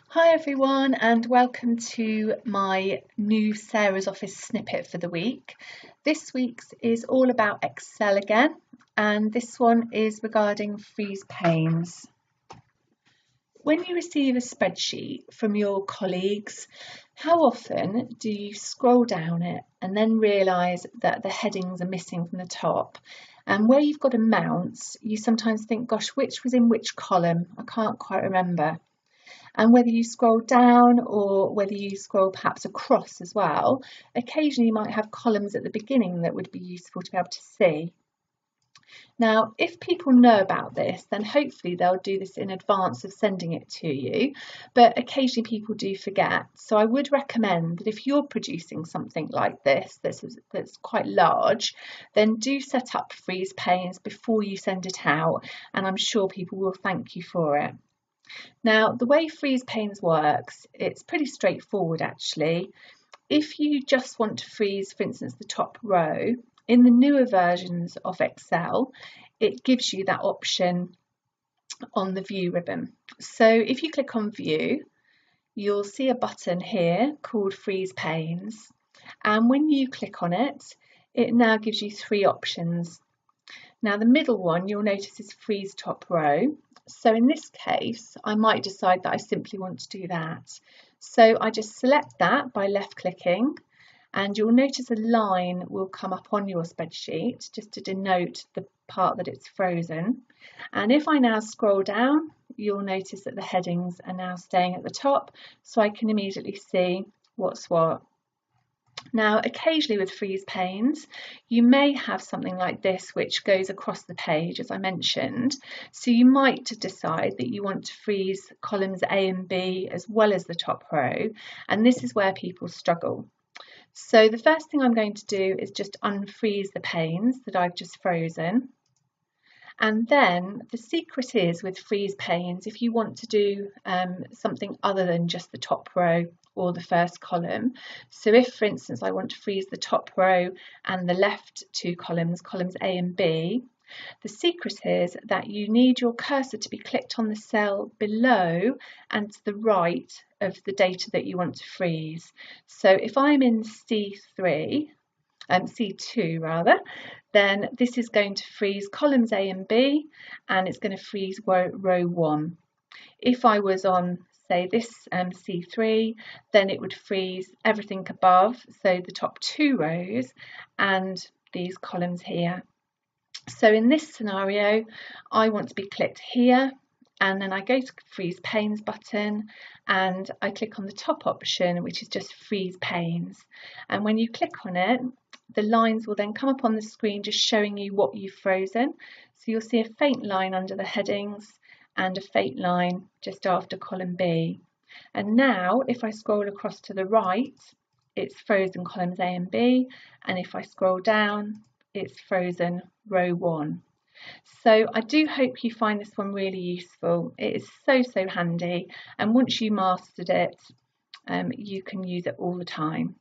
Hi everyone, and welcome to my new Sarah's Office snippet for the week. This week's is all about Excel again, and this one is regarding freeze panes. When you receive a spreadsheet from your colleagues, how often do you scroll down it and then realise that the headings are missing from the top? And where you've got amounts, you sometimes think, gosh, which was in which column? I can't quite remember. And whether you scroll down or whether you scroll perhaps across as well, occasionally you might have columns at the beginning that would be useful to be able to see. Now, if people know about this, then hopefully they'll do this in advance of sending it to you, but occasionally people do forget. So I would recommend that if you're producing something like this that's quite large, then do set up freeze panes before you send it out, and I'm sure people will thank you for it. Now, the way freeze panes works, it's pretty straightforward actually. If you just want to freeze, for instance, the top row, in the newer versions of Excel, it gives you that option on the view ribbon. So if you click on view, you'll see a button here called freeze panes. And when you click on it, it now gives you three options. Now the middle one you'll notice is freeze top row. So in this case, I might decide that I simply want to do that. So I just select that by left clicking, and you'll notice a line will come up on your spreadsheet just to denote the part that it's frozen. And if I now scroll down, you'll notice that the headings are now staying at the top, so I can immediately see what's what. Now, occasionally with freeze panes, you may have something like this which goes across the page, as I mentioned. So you might decide that you want to freeze columns A and B as well as the top row, and this is where people struggle. So the first thing I'm going to do is just unfreeze the panes that I've just frozen. And then the secret is with freeze panes, if you want to do something other than just the top row or the first column. So if, for instance, I want to freeze the top row and the left two columns, columns A and B, the secret is that you need your cursor to be clicked on the cell below and to the right of the data that you want to freeze. So if I'm in C2 rather, then this is going to freeze columns A and B, and it's going to freeze row 1. If I was on, say, this C3, then it would freeze everything above, so the top 2 rows and these columns here. So in this scenario, I want to be clicked here, and then I go to freeze panes button and I click on the top option, which is just freeze panes. And when you click on it, the lines will then come up on the screen just showing you what you've frozen. So you'll see a faint line under the headings and a faint line just after column B. And now if I scroll across to the right, it's frozen columns A and B, and if I scroll down, it's frozen row 1. So I do hope you find this one really useful. It is so handy, and once you mastered it, you can use it all the time.